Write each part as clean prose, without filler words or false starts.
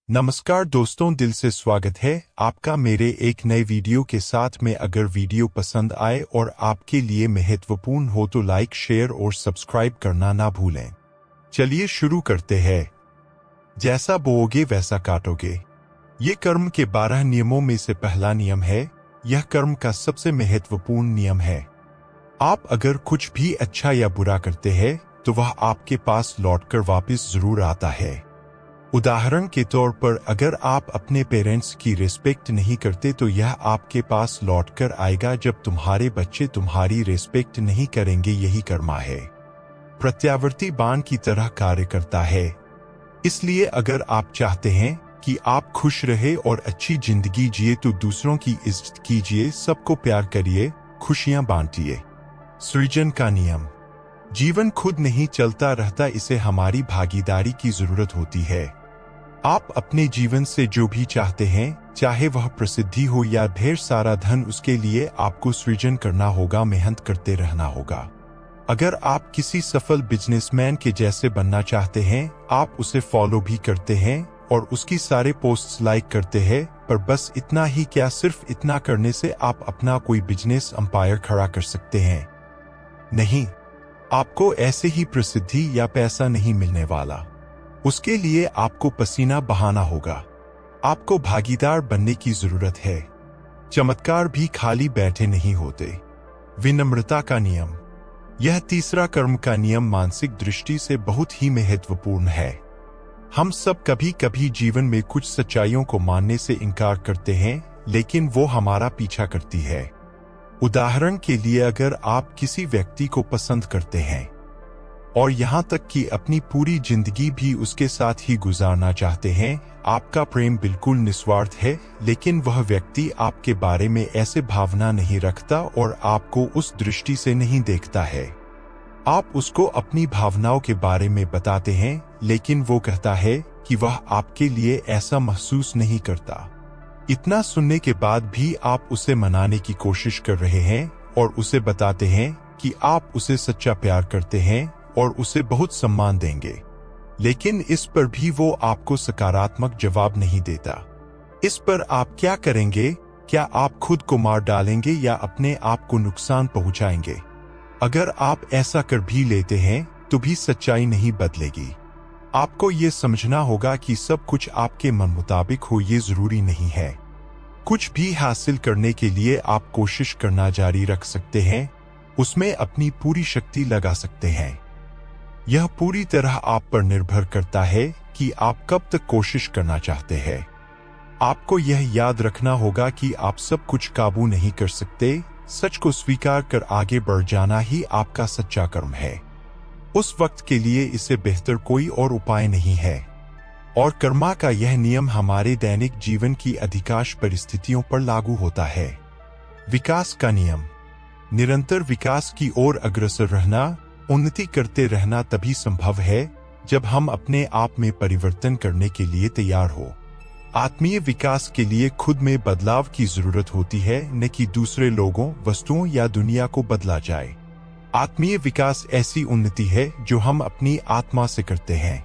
नमस्कार दोस्तों, दिल से स्वागत है आपका मेरे एक नए वीडियो के साथ में। अगर वीडियो पसंद आए और आपके लिए महत्वपूर्ण हो तो लाइक, शेयर और सब्सक्राइब करना ना भूलें। चलिए शुरू करते हैं। जैसा बोओगे वैसा काटोगे, ये कर्म के 12 नियमों में से पहला नियम है। यह कर्म का सबसे महत्वपूर्ण नियम है। आप अगर कुछ भी अच्छा या बुरा करते हैं तो वह आपके पास लौटकर वापस जरूर आता है। उदाहरण के तौर पर, अगर आप अपने पेरेंट्स की रिस्पेक्ट नहीं करते तो यह आपके पास लौटकर आएगा जब तुम्हारे बच्चे तुम्हारी रिस्पेक्ट नहीं करेंगे। यही कर्मा है, प्रत्यावर्ती बाण की तरह कार्य करता है। इसलिए अगर आप चाहते हैं कि आप खुश रहे और अच्छी जिंदगी जिए तो दूसरों की इज्जत कीजिए, सबको प्यार करिए, खुशियां बांटिए। सृजन का नियम। जीवन खुद नहीं चलता रहता, इसे हमारी भागीदारी की जरूरत होती है। आप अपने जीवन से जो भी चाहते हैं, चाहे वह प्रसिद्धि हो या ढेर सारा धन, उसके लिए आपको सृजन करना होगा, मेहनत करते रहना होगा। अगर आप किसी सफल बिजनेसमैन के जैसे बनना चाहते हैं, आप उसे फॉलो भी करते हैं और उसकी सारे पोस्ट्स लाइक करते हैं, पर बस इतना ही क्या, सिर्फ इतना करने से आप अपना कोई बिजनेस एम्पायर खड़ा कर सकते हैं? नहीं, आपको ऐसे ही प्रसिद्धि या पैसा नहीं मिलने वाला। उसके लिए आपको पसीना बहाना होगा। आपको भागीदार बनने की जरूरत है। चमत्कार भी खाली बैठे नहीं होते। विनम्रता का नियम। यह तीसरा कर्म का नियम मानसिक दृष्टि से बहुत ही महत्वपूर्ण है। हम सब कभी कभी जीवन में कुछ सच्चाइयों को मानने से इनकार करते हैं, लेकिन वो हमारा पीछा करती है। उदाहरण के लिए, अगर आप किसी व्यक्ति को पसंद करते हैं और यहाँ तक कि अपनी पूरी जिंदगी भी उसके साथ ही गुजारना चाहते हैं, आपका प्रेम बिल्कुल निस्वार्थ है, लेकिन वह व्यक्ति आपके बारे में ऐसे भावना नहीं रखता और आपको उस दृष्टि से नहीं देखता है। आप उसको अपनी भावनाओं के बारे में बताते हैं, लेकिन वो कहता है कि वह आपके लिए ऐसा महसूस नहीं करता। इतना सुनने के बाद भी आप उसे मनाने की कोशिश कर रहे हैं और उसे बताते हैं कि आप उसे सच्चा प्यार करते हैं और उसे बहुत सम्मान देंगे, लेकिन इस पर भी वो आपको सकारात्मक जवाब नहीं देता। इस पर आप क्या करेंगे? क्या आप खुद को मार डालेंगे या अपने आप को नुकसान पहुंचाएंगे? अगर आप ऐसा कर भी लेते हैं तो भी सच्चाई नहीं बदलेगी। आपको ये समझना होगा कि सब कुछ आपके मन मुताबिक हो, ये जरूरी नहीं है। कुछ भी हासिल करने के लिए आप कोशिश करना जारी रख सकते हैं, उसमें अपनी पूरी शक्ति लगा सकते हैं। यह पूरी तरह आप पर निर्भर करता है कि आप कब तक कोशिश करना चाहते हैं। आपको यह याद रखना होगा कि आप सब कुछ काबू नहीं कर सकते। सच को स्वीकार कर आगे बढ़ जाना ही आपका सच्चा कर्म है। उस वक्त के लिए इससे बेहतर कोई और उपाय नहीं है। और कर्मा का यह नियम हमारे दैनिक जीवन की अधिकांश परिस्थितियों पर लागू होता है। विकास का नियम। निरंतर विकास की ओर अग्रसर रहना, उन्नति करते रहना तभी संभव है जब हम अपने आप में परिवर्तन करने के लिए तैयार हो। आत्मीय विकास के लिए खुद में बदलाव की जरूरत होती है, न कि दूसरे लोगों, वस्तुओं या दुनिया को बदला जाए। आत्मीय विकास ऐसी उन्नति है जो हम अपनी आत्मा से करते हैं।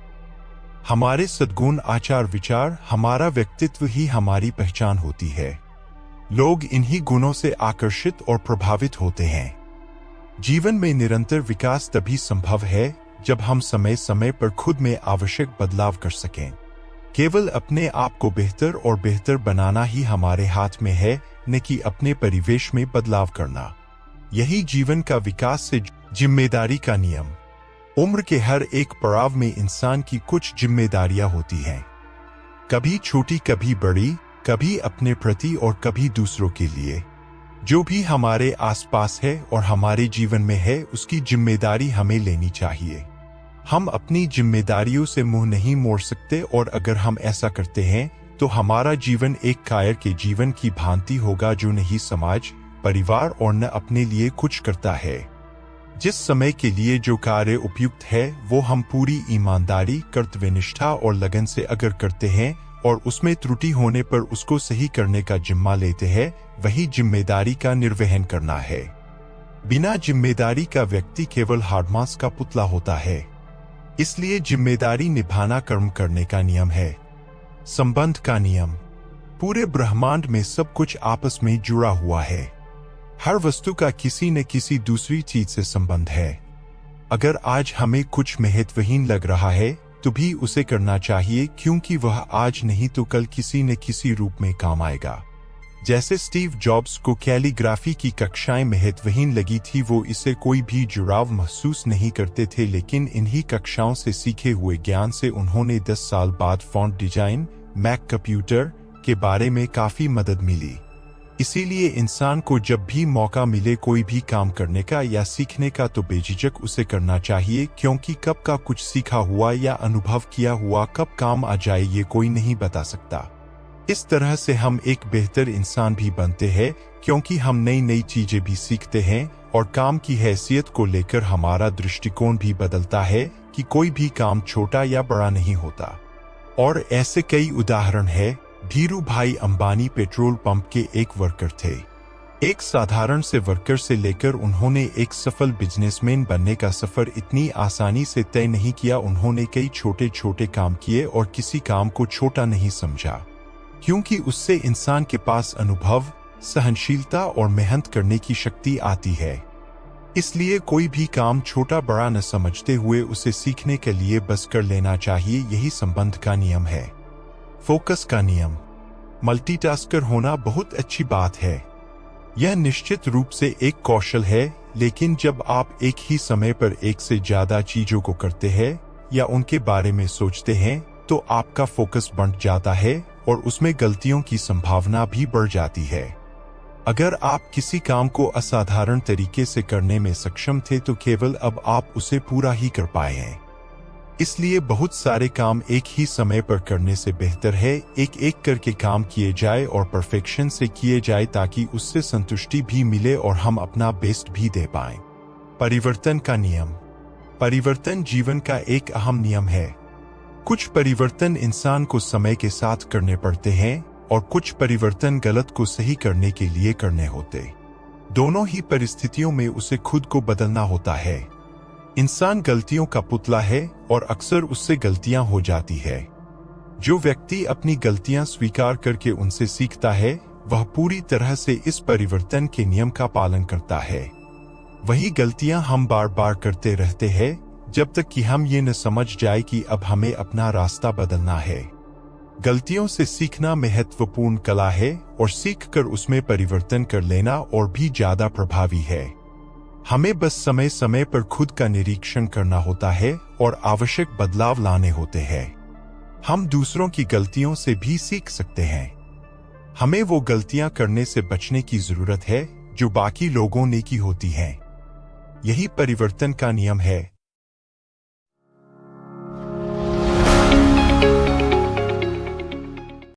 हमारे सद्गुण, आचार विचार, हमारा व्यक्तित्व ही हमारी पहचान होती है। लोग इन्हीं गुणों से आकर्षित और प्रभावित होते हैं। जीवन में निरंतर विकास तभी संभव है जब हम समय समय पर खुद में आवश्यक बदलाव कर सकें। केवल अपने आप को बेहतर और बेहतर बनाना ही हमारे हाथ में है, न कि अपने परिवेश में बदलाव करना। यही जीवन का विकास से। जिम्मेदारी का नियम। उम्र के हर एक पड़ाव में इंसान की कुछ जिम्मेदारियां होती हैं, कभी छोटी कभी बड़ी, कभी अपने प्रति और कभी दूसरों के लिए। जो भी हमारे आसपास है और हमारे जीवन में है, उसकी जिम्मेदारी हमें लेनी चाहिए। हम अपनी जिम्मेदारियों से मुंह नहीं मोड़ सकते, और अगर हम ऐसा करते हैं तो हमारा जीवन एक कायर के जीवन की भांति होगा जो नहीं समाज, परिवार और न अपने लिए कुछ करता है। जिस समय के लिए जो कार्य उपयुक्त है वो हम पूरी ईमानदारी, कर्तव्यनिष्ठा और लगन से अगर करते हैं और उसमें त्रुटि होने पर उसको सही करने का जिम्मा लेते हैं, वही जिम्मेदारी का निर्वहन करना है। बिना जिम्मेदारी का व्यक्ति केवल हार्डमास का पुतला होता है। इसलिए जिम्मेदारी निभाना कर्म करने का नियम है। संबंध का नियम। पूरे ब्रह्मांड में सब कुछ आपस में जुड़ा हुआ है। हर वस्तु का किसी न किसी दूसरी चीज से संबंध है। अगर आज हमें कुछ महत्वहीन लग रहा है तो भी उसे करना चाहिए, क्योंकि वह आज नहीं तो कल किसी न किसी रूप में काम आएगा। जैसे स्टीव जॉब्स को कैलीग्राफी की कक्षाएं महत्वहीन लगी थी, वो इससे कोई भी जुड़ाव महसूस नहीं करते थे, लेकिन इन्हीं कक्षाओं से सीखे हुए ज्ञान से उन्होंने 10 साल बाद फॉन्ट डिजाइन, मैक कंप्यूटर के बारे में काफी मदद मिली। इसीलिए इंसान को जब भी मौका मिले कोई भी काम करने का या सीखने का तो बेझिझक उसे करना चाहिए, क्योंकि कब का कुछ सीखा हुआ या अनुभव किया हुआ कब काम आ जाए ये कोई नहीं बता सकता। इस तरह से हम एक बेहतर इंसान भी बनते हैं, क्योंकि हम नई नई चीजें भी सीखते हैं और काम की हैसियत को लेकर हमारा दृष्टिकोण भी बदलता है कि कोई भी काम छोटा या बड़ा नहीं होता। और ऐसे कई उदाहरण हैं। धीरू भाई अंबानी पेट्रोल पंप के एक वर्कर थे। एक साधारण से वर्कर से लेकर उन्होंने एक सफल बिजनेसमैन बनने का सफर इतनी आसानी से तय नहीं किया। उन्होंने कई छोटे छोटे काम किए और किसी काम को छोटा नहीं समझा, क्योंकि उससे इंसान के पास अनुभव, सहनशीलता और मेहनत करने की शक्ति आती है। इसलिए कोई भी काम छोटा बड़ा न समझते हुए उसे सीखने के लिए बस कर लेना चाहिए। यही संबंध का नियम है। फोकस का नियम। मल्टीटास्कर होना बहुत अच्छी बात है। यह निश्चित रूप से एक कौशल है, लेकिन जब आप एक ही समय पर एक से ज्यादा चीजों को करते हैं या उनके बारे में सोचते हैं तो आपका फोकस बढ़ जाता है और उसमें गलतियों की संभावना भी बढ़ जाती है। अगर आप किसी काम को असाधारण तरीके से करने में सक्षम थे तो केवल अब आप उसे पूरा ही कर पाए हैं। इसलिए बहुत सारे काम एक ही समय पर करने से बेहतर है एक एक करके काम किए जाए और परफेक्शन से किए जाए, ताकि उससे संतुष्टि भी मिले और हम अपना बेस्ट भी दे पाएं। परिवर्तन का नियम। परिवर्तन जीवन का एक अहम नियम है। कुछ परिवर्तन इंसान को समय के साथ करने पड़ते हैं और कुछ परिवर्तन गलत को सही करने के लिए करने होते। दोनों ही परिस्थितियों में उसे खुद को बदलना होता है। इंसान गलतियों का पुतला है और अक्सर उससे गलतियां हो जाती है। जो व्यक्ति अपनी गलतियां स्वीकार करके उनसे सीखता है वह पूरी तरह से इस परिवर्तन के नियम का पालन करता है। वही गलतियां हम बार बार करते रहते हैं जब तक कि हम ये न समझ जाए कि अब हमें अपना रास्ता बदलना है। गलतियों से सीखना महत्वपूर्ण कला है और सीखकर उसमें परिवर्तन कर लेना और भी ज्यादा प्रभावी है। हमें बस समय समय पर खुद का निरीक्षण करना होता है और आवश्यक बदलाव लाने होते हैं। हम दूसरों की गलतियों से भी सीख सकते हैं। हमें वो गलतियां करने से बचने की जरूरत है जो बाकी लोगों ने की होती हैं। यही परिवर्तन का नियम है।